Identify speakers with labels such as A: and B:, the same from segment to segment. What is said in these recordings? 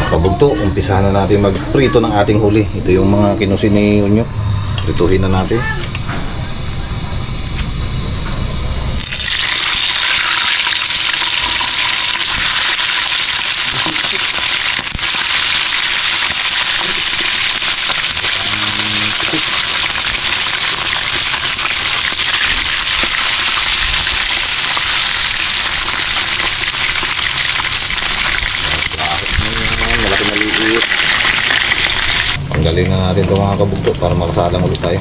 A: kabugto, umpisahan na natin magprito ng ating huli. Ito yung mga kinusin ni Unyo. Prituhin na natin. Tanggalin na natin itong mga kabugto para makasalang ulit tayo.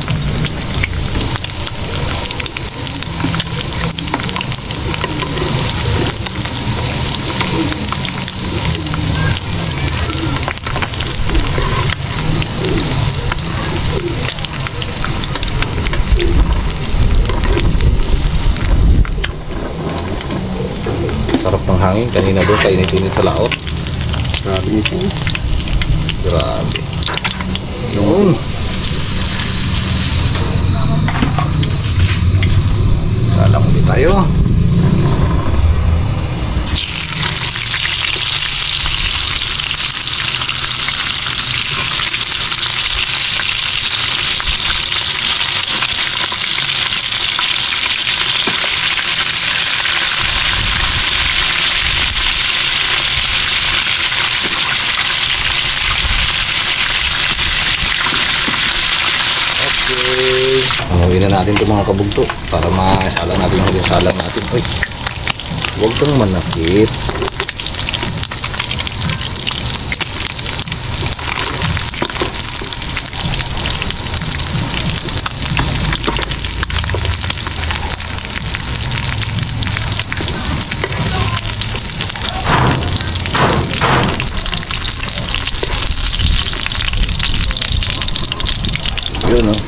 A: Sarap ng hangin kanina doon sa init-init sa laot.
B: Grabe nito.
A: Grabe. Yun. Salang ulit tayo. Hanguin na natin itong mga kabugto para masalang natin yung salang natin. Uy, huwag kang manakit. Yun, oh.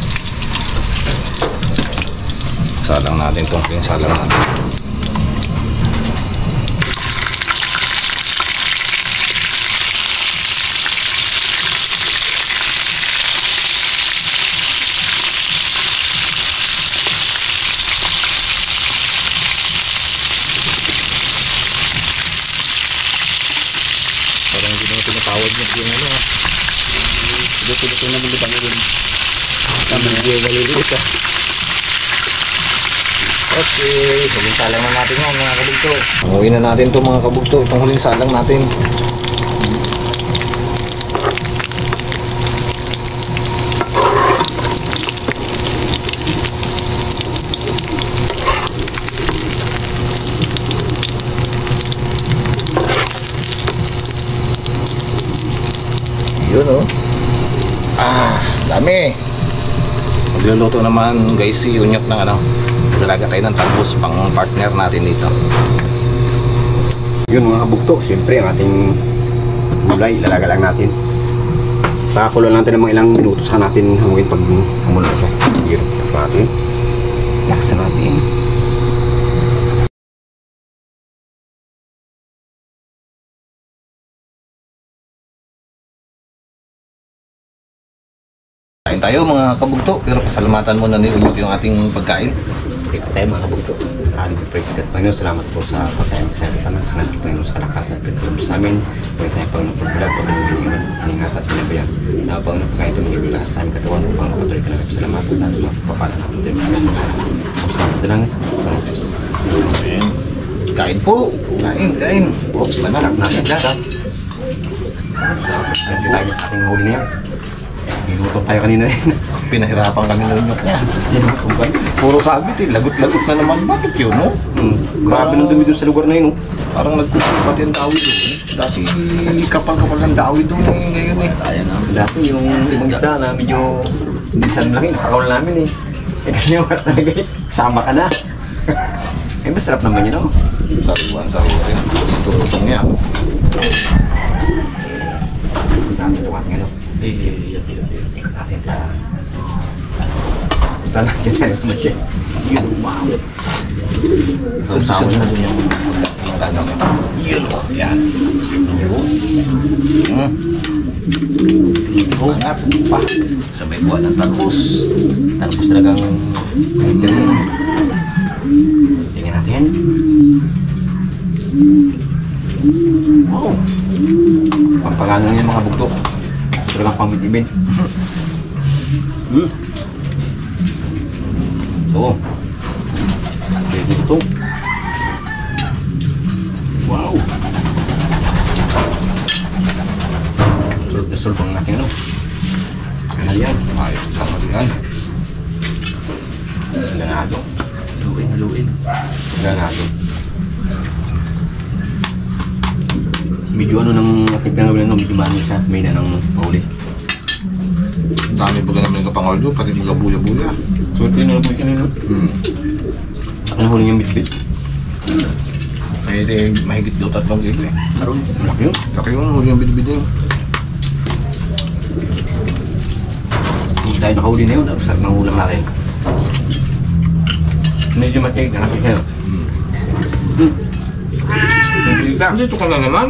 A: Salang natin itong pinsalang natin. Parang hindi naman tinatawad niya yung ano. Dito na malibang yun. Tama na yung maliliit ah. Okay, huling salang na natin yan mga kabugto. Hanguin na natin itong mga kabugto. Itong huling salang natin. Yun oh. Dami. Magluluto naman guys si Unyok ng ano. Talaga tayo ng talbos pang partner natin dito.
B: Yun mga kabugto, siyempre ang ating gulay, ilalaga lang natin. Pakakulo natin ng mga ilang minuto sa natin hanguin pag kumulo na siya. Hirap natin. Laksan natin.
A: Kain tayo mga kabugto, pero pasalamatan muna ni Unyok yung ating pagkain.
B: Ito tayo mga kabugto. Praise God, Panginoon, salamat po sa pagkain sa ating tanong. Salamat po Panginoon sa kalakasan at pinagulong sa amin. Pagkain sa ating Panginoon pagbulag po kanyang iniwan, iningat at pinabayang. Na Panginoon pagkain ito ng lahat sa aming katawan po Panginoon patuloy ka namin pasalamatan at mga pagpapala na po tayo. Sa dalangin sa Panginoon Jesus.
A: Amen. Kain po! Kain!
B: Oops, manarap natin lahat. Ganti tayo sa ating huli na yan. Minuto tayo kanina rin.
A: Pinahirapan kami ng Unyok niya. Puro sabit eh, lagot-lagot na naman. Bakit yun, no?
B: Grabe nung dumi doon sa lugar na yun, no?
A: Parang nagkukupat yung dawi doon. Dati kapal-kapal ng dawi doon eh, ngayon eh.
B: Dati yung ibang isda na medyo minsan lang nakakawal namin eh. Eh kasi yung talaga eh, sama ka na. Eh masarap naman yun, no?
A: Sariwan. Turutong niya.
B: Ikot natin ito ating ano. Ikot natin ito. Punta lang dyan tayo naman dyan. Yun, wow.
A: Sasawa na doon yung ano. Yun, yan. Bangat pa. Sabay buwan ng talbos.
B: Talbos talagang tingnan natin. Wow. Pampagana niya mga bugtok. Talagang pangmitibin. Oo. Pwede ito. Wow. Solve na solve ang aking ano. Kanalian.
A: Ayos sa malian.
B: Ganado.
C: Haluin.
B: Ganado. Medyo ano ng ating pinagawalan, medyo maano siya. May na ng pauli.
A: Ang dami baga naman yung kapangal doon, pati mga buya-buya.
B: So, tinulog mo siya nila. Ako nahuli niyang bitbit.
A: Kaya mahigit daw 3 kilo eh.
B: Aron, malaki yun.
A: Laki yung huli yung bitbit yun.
B: Hindi tayo nakahuli na yun. Tapos sarap ng ulam natin. Medyo matigil na kasi siya.
A: Dito ka na naman.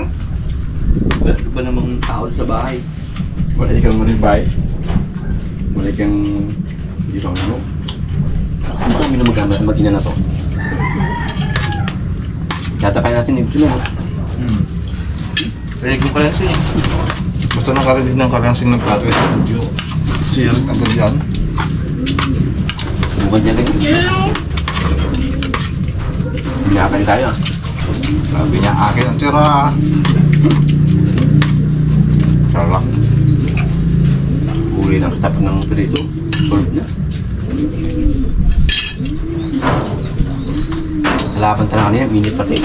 C: Wala ba namang tao sa bahay?
B: Wala ikang maribay. Wala ikang dito ang ano. Saan ba kami na maganda sa mag-ina na to? Tatapay natin yung gusto lang.
C: Rinig mo ka lang siya eh.
A: Basta nakarinig ng kalansing ng plato sa video. Share agad yan.
B: Subukan niya lagi. Binakay tayo ah.
A: Sabi niya, akin ang tira. Sarap.
B: Uli ng tapat ng prito. Solve na. Laban talaga kanina, minute pati.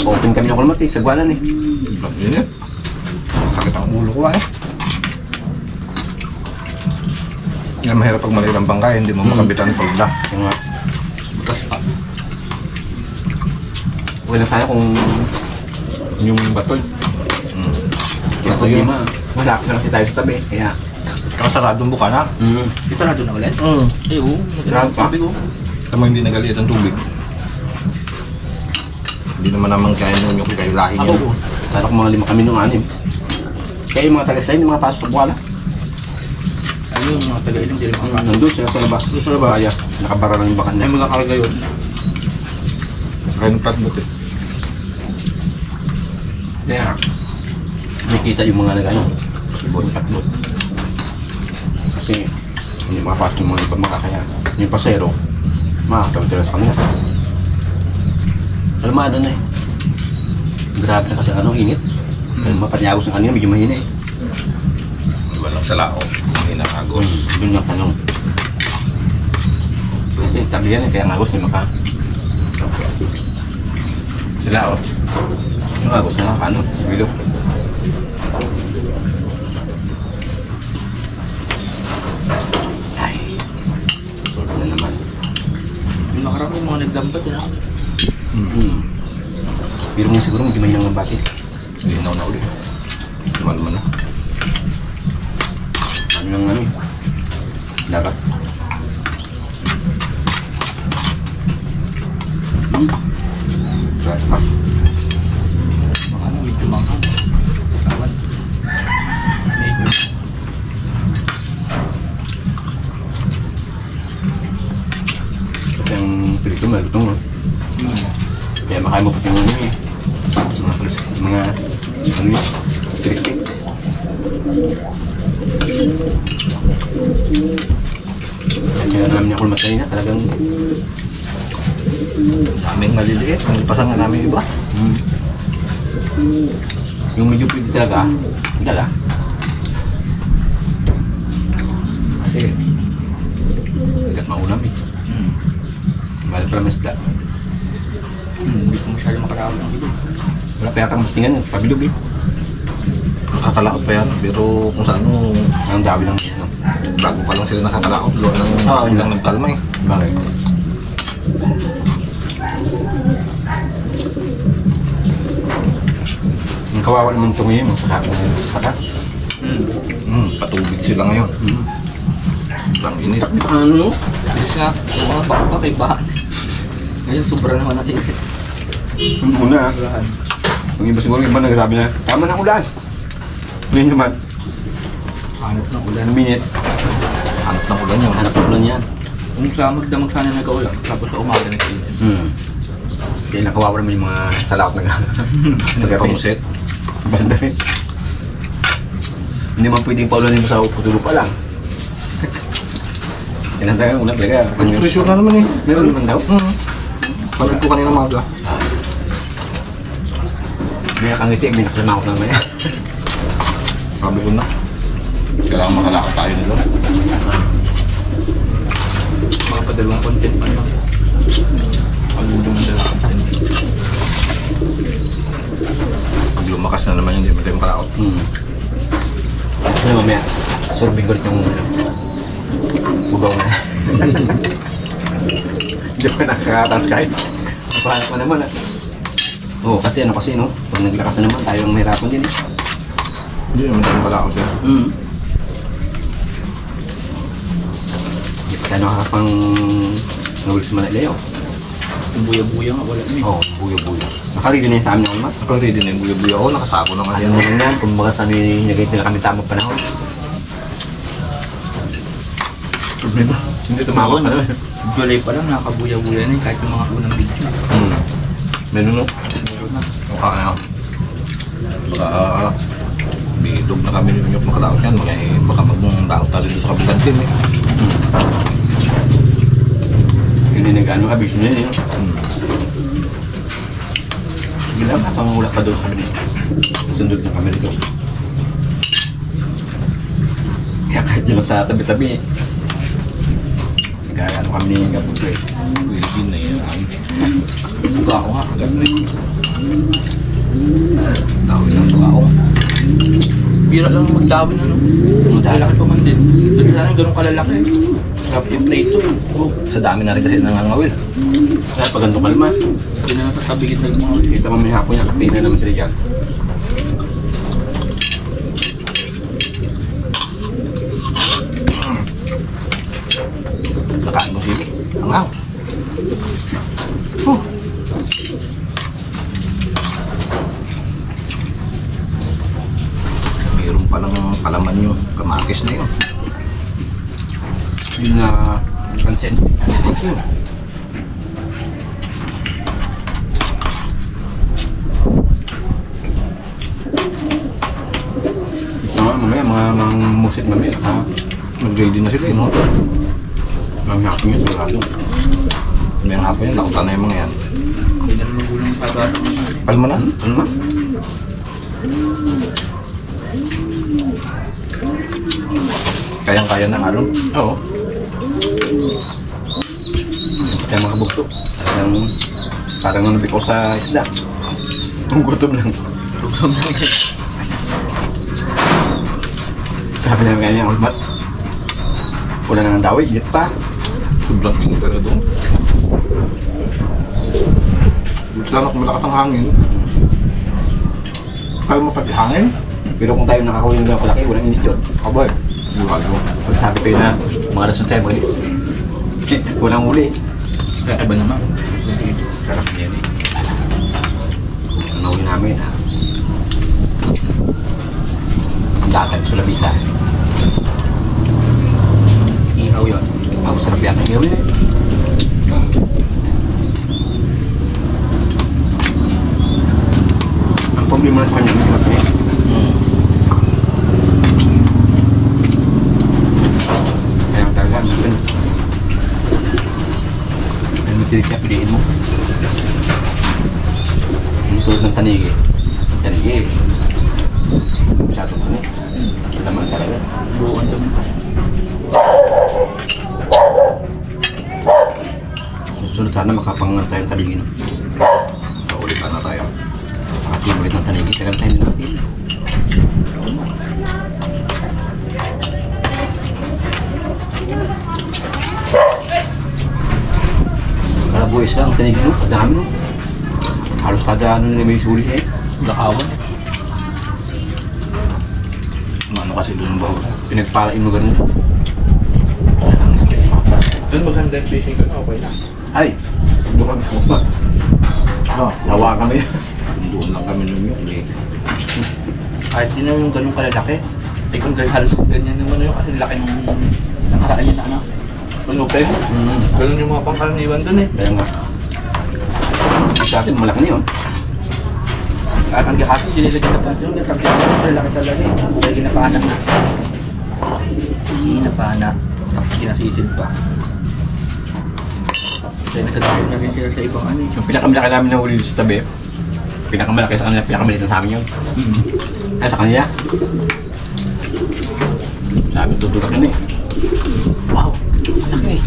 B: Open kami ng kulmat eh, sagwanan eh.
A: Ang init. Sakit ang ulo ko eh. Yan mahirap pag maliit ang bangkay, hindi mo makabitan pag da.
B: Yung nga.
A: Butas pa.
B: Okay lang tayo kung yung batol. Kaya pag di ma, wala na kasi tayo sa tabi. Kaya,
A: Ang saradong buka na.
C: Ito na doon na ulit? Eh oo.
B: Sarap pa.
C: Sabi ko.
A: Tama hindi nagaliit ang tubig. Hindi naman naman kaya nyo kayo lahing
C: Ako
A: yan.
C: po.
B: sana kung mga 5 kami nung 6. Kaya yung mga taga-slime, yung mga pasok sa buwala.
C: Ano yung mga taga-ilim, hindi rin mga
B: Nandun sila sa labas.
A: Sa labas.
B: Kaya, nakabara lang yung bakan
C: Ay
B: niya.
C: mga karga yun.
A: Kaya ng plasbot eh.
B: Kaya, nakikita yung mga nag-ano. Ibon katlot. Kasi, hindi makapasok yung mga ibang makakaya. Yung pasero, makakatawid sila sa kanila. Alamada na eh. Grabe na kasi ano, init. Mapanyagos ng kanina, medyo mahina eh.
A: Iwan lang sa lao. Hindi nakagos.
B: Yun lang tanong. Kasi tabi yan eh, kaya ang agos ni maka. Sila oh. Yung agos na lang, ano, bilog. Ay, solve na naman.
C: Yung nakarap yung mga nagdampat yun ah.
B: Pero niya siguro medyo mahinang ng bati.
A: Linaw na ulit. Naman na.
B: Ano nang ano eh. Dagat. Sarap pa.
C: Ano medyo manghang. Kawan. Medyo.
B: Kasi ang pilito malutong oh. Kaya makaya mo pati yung ano eh. Mga pulis, mga ano yun, tricky. Yan yung alam niya kulmat kanina, talagang
A: Daming maliliit. Nalipasan nga namin iba.
B: yung medyo pwede talaga, dala. Kasi, agad maulam eh. Mahal pala may isda.
C: Hindi ko masyado makarawag ng ito.
B: Wala pa yata masingan, pabilog eh.
A: Nakakalaot pa yan. Pero kung sa ano,
B: Ang dawi lang. No?
A: bago pa lang sila nakakalaot. Doon lang,
B: yun
A: lang nagkalma eh.
B: Bagay. Ang kawawa naman tungi mo sa saka.
A: Patubig sila ngayon. Ang init.
B: Ano?
C: Bilis nga. Yung mga baka pa kay bahan. Ngayon sobra naman natin.
B: Yung una,
C: Ulahan.
B: yung iba siguro yung iba nagsabi na, tama na ulan. Ngayon naman,
C: Hanap ng ulan.
B: ang minute,
A: Hanap ng ulan yun.
B: hanap ng ulan yan.
C: Kung sa magdamag sana nagkaulan, tapos sa umaga nag-init.
B: Kaya nakawawa naman yung mga salakot na
A: Nagpamuset.
B: banda rin. Hindi man pwedeng paulanin mo sa putulo pa lang. Kinantagan ulat talaga.
A: Presyo na naman eh.
B: Meron naman daw.
A: Pagod ko kanina umaga.
B: May nakangiti, may nakasamakot naman yan.
A: Sabi ko na. Kailangan makalakot tayo nito.
C: Mga padalawang content pa naman. Pagudong na dalawang content.
A: Pag lumakas na naman yun, hindi mo tayo makalakot.
B: Ano mamaya, sorbing ko ulit yung bugaw na. Hindi pa nakakataas kahit. Napahanap pa naman ah. Oo, kasi no, pag naglakas na naman, tayo ang mahirapan din eh.
A: Hindi naman tayo makalakot yan.
B: Hindi pa tayo nakakapang nawil sa Manila oh.
C: Yung buya-buya nga, wala na eh.
B: Oo, buyo-buyo. Nakarido na yun sa amin ng almat.
A: Ako ready na yung buya-buya ako, nakasako na nga
B: Ano
A: yan.
B: naman yan, kumbaga sa amin, nagayit nila kami tamang panahon. Problema, hindi tumawag pa naman.
C: July pa lang, nakabuya-buya na eh, kahit yung mga unang video.
B: Meron no?
C: Meron na.
A: Mukha na. Baka bidog na kami yung makalakot yan. Baka mag-daot tayo doon sa kabilang team eh.
B: Yun yung nag-ano, abis nyo yun. Sige lang, pangulak pa doon sa kami. Sundot na kami dito. Kaya kahit yun lang sa tabi-tabi eh. Nag-ano kami ni Gabuto eh.
A: Pwede na yan. Ito ako nga, agad na yun. Dawin lang ito ako.
C: Bira lang magdawin ano. Malaki pa man din. Dali sana ganun kalalaki. Sarap yung plate to. Oh,
A: Sa dami na rin kasi nangangawil.
B: Kaya pag ganito kalma,
C: hindi na natatabigit ng mga
B: kita mo may hapon niya, kape na naman sila dyan.
A: Nakain mo sili. Angaw. Meron palang palaman yung kamakis na yun.
B: Yun na pansin. Ito nga mamaya, mga musit mamaya. Ha?
A: Nag-ready na sila eh, no?
B: Mga hapon niya sigurado.
A: May hapon yun, nakutan na yung mga yan.
C: hindi na magulang pagkatang mga.
A: Palma na.
B: Ano ma?
A: Kayang-kaya ng alon.
B: Oo. Kaya mga kabugto. Parang nanabik ko sa isda. Ang gutom lang.
C: Program lang eh.
B: Sabi namin kanya, Ulmat. Wala na ng dawi, init pa.
A: Sobrang init na doon. Buti lang kung malakas ang hangin. Kaya mo pati hangin?
B: Pero kung tayo nakakuha ng kalaki, walang init yun. Kaboy.
A: Sigurado.
B: Pag sabi kayo na, mga rason tayo mag-is. Walang uli.
C: Kaya iba naman.
B: Sarap niyan eh. Ang nauli namin ha. Ang datag sa labisa.
C: Ihaw yun.
B: Ako sarap yan. Ang gawin eh. Ang problema na sa kanya, may matay. Kaya ang talaga, ganun. Ano matilig siya, piliin mo. Yung tulad ng tanigi. Ang tanigi eh. Masyadong ano eh. Laman talaga.
C: Buwan dami.
B: Susunod sana makapangan tayo ng tanigi. No?
A: Naulitan na tayo.
B: Makatim ulit ng tanigi. Tagal tayo na natin. Kalabuhis lang ang tanigi no. Kadami no. Halos kada ano na may sulis eh.
C: Lakawan eh.
A: Ano kasi doon ba?
B: Pinagpalain mo ganun.
C: Doon maganda yung fishing ko. Okay lang.
B: Ay! Doon kami pa.
A: No,
B: Sawa kami.
A: doon lang kami nun yun eh.
C: Kahit di naman ganun kalalaki. Eh kung halos ganyan naman yun kasi laki ng nakaraan niya na ano. Ano pa yun? Ganun yung mga pangkaraniwan doon eh.
B: Kaya nga. sa atin, malaki na yun.
C: Ang gahati, sinilagyan na pa. Yung gahati, laki talaga eh. Dahil ginapaanak na. Ginapaanak. Tapos ginasisid pa. Kaya nagtatapon na rin sila sa ibang ano eh.
B: Yung pinakamalaki namin na huli sa tabi, pinakamalaki sa kanila, pinakamaliit na sa amin yun. Ay, sa kanila. Sa amin, tuturak yun eh.
C: Wow! Malaki eh.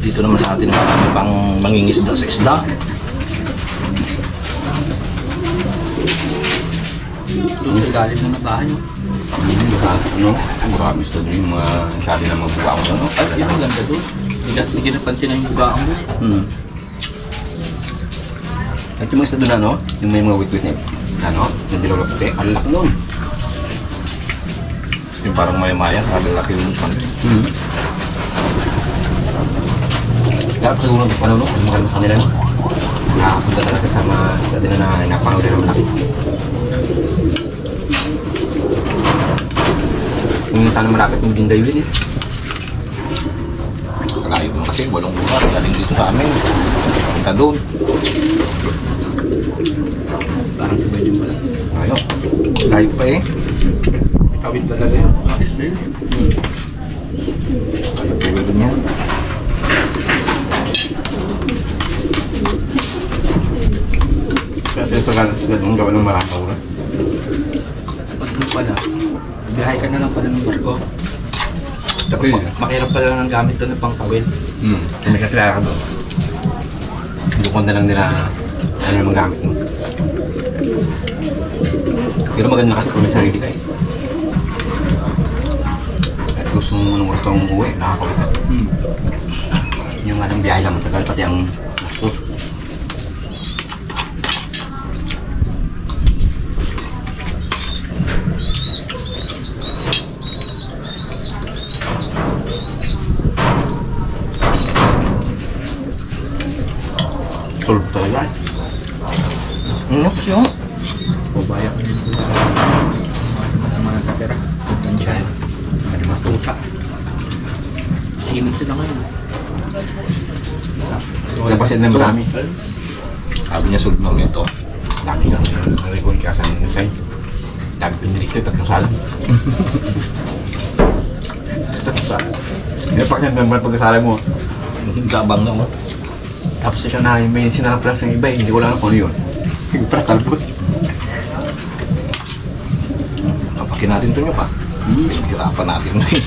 A: Dito naman sa atin marami pang mangingisda sa isda.
C: Doon sa galit na bahay.
B: Ano? Marami sa doon yung mga sabi na magbuka ko doon.
C: Ay, yun ang ganda doon. Hindi napansin na yung bugaan mo.
B: At yung mga isa doon ano, yung may mga wit-wit na ano, yung dilawag puti, ang laki doon.
A: Yung parang maya-maya, laki yung saan.
B: Kaya siguro ng panahon, yung mga sa kanila no, nakapunta talaga sa mga sa din na napanguli ng malaki. Kung sana malapit yung ginday yun eh.
A: Kalayo mo kasi, walong lugar, galing dito sa amin. Punta doon.
C: Parang iba yung pala.
B: Ayaw.
A: Layo pa eh.
C: Kawit talaga yun. Nakis na yun.
A: Ano po doon yan?
B: Kasi sa ganun gawa ng maraming ulan.
C: Pag mo pala, biyahe ka na lang pala ng barko.
B: Tapos yun.
C: Makirap pala lang ang gamit doon ng pangkawin.
B: Kung may kakilala ka doon. Bukod na lang nila ano yung mga gamit mo. Pero maganda kasi kung may sarili ka eh. At gusto mo nung gusto mong umuwi, nakakawitan. Yung nga ng biyahe lang matagal, pati ang gastos. Solve talaga eh.
A: Ano kasi yun?
C: Babayak na yun. Mga katira. Nandiyan.
B: Hindi matuta.
C: Himig sila ngayon.
B: Napasin na marami.
A: Sabi niya sulod ng ito.
B: Dami kang narigon kaya sa mga sign. Dami pinilito, tatlong salang. Tatlong salang. Napak niya naman pagkasala mo.
A: Gabang na mo.
B: Tapos siya na may sinapras ng iba, hindi ko lang kung ano yun. Pratalbos.
A: Kapakin natin ito nyo pa. Hirapan natin rin.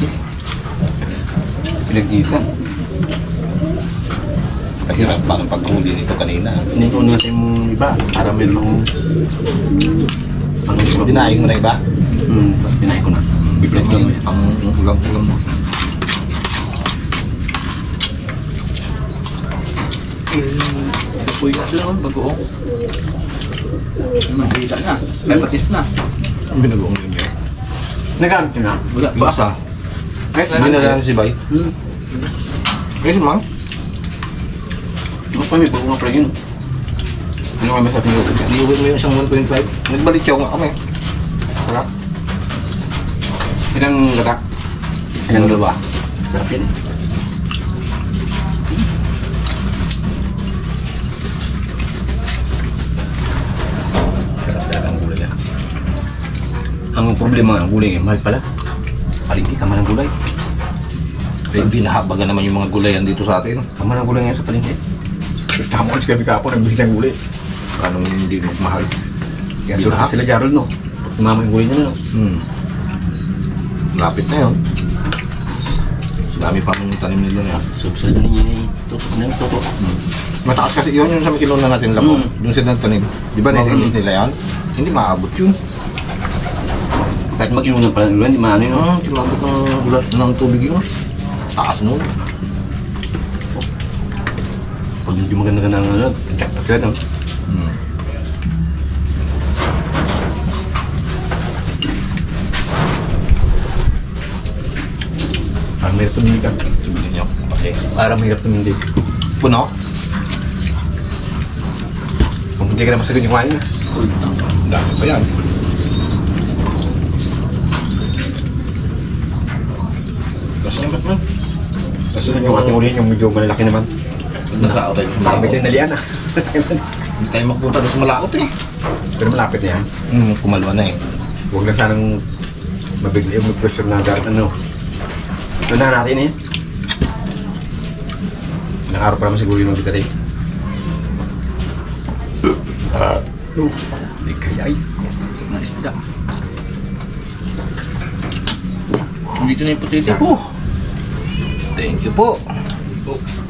B: Pinagdita.
A: Kahirap pa ang paghuli nito kanina.
B: Hindi ko nga sa yung iba, para meron akong...
A: Dinaing mo na iba?
B: Dinaing ko na. Biblet ko naman.
A: Ang ulam-ulam mo.
C: Puy na ito naman, bagoong. Magkita na. May patis na.
A: Ang binagoong yun yun.
B: Nagamit nyo na?
C: Wala pa ka.
A: Hindi na lang si Bay. Eh si Mang?
B: Ano pa may pag-unga pa rin yun? Ano kami sa tingin?
A: Iuwi mo yung isang 1.5. Nagbalik siya nga kami. Sarap.
B: Ilang gatak? Ilang dalawa? Sarap yan eh.
A: Sarap talaga ang gulay ah.
B: Ang problema ng gulay, mahal pala. Paligi, tama ng gulay.
A: Kaya binahabagan naman yung mga gulayan dito sa atin.
B: Tama ng gulay ngayon sa palengke. Tama kasi kami kapon, nagbili ng gulay.
A: Anong hindi mahal.
B: Kaya surta sila Jarol, no? Tumama yung gulay nila, no?
A: Lapit na yun. Dami pa mong tanim nila niya.
B: Subsal na niya eh. Tutok na yung tutok.
A: Mataas kasi yun yung sa may kiluna natin lako. Doon sila nagtanim. Di ba nilinis nila yan? Hindi maabot yun.
B: Kahit makinunan pala ng ulan, di maano yun, no?
A: Timabot ng ulat ng tubig yun. Taas nun.
B: Pag hindi maganda ka ng ano, tsak-tak sila, no? Parang mahirap tumindi ka.
A: Sabihin niyo. Okay.
B: Parang mahirap tumindi.
A: Puno?
B: Kung hindi ka na masagad yung kumain na.
A: Ang dami pa yan. Kasi yung Batman.
B: Kasunod yung ating ulihin, yung medyo malalaki naman.
A: Naglaot tayo sa
B: Malapit
A: Malakot.
B: yung nalian ah.
A: Hindi tayo magpunta doon sa Malakot eh.
B: Pero malapit na yan.
A: Kumalwa na eh.
B: Huwag na sanang mabigli yung mag-pressure na agad. Ano? Unahan natin eh. Ilang araw pa naman siguro yung mag-bitari. Hindi kaya ay.
C: Na isda. Dito na yung potato.
A: Thank you po.
C: Oh.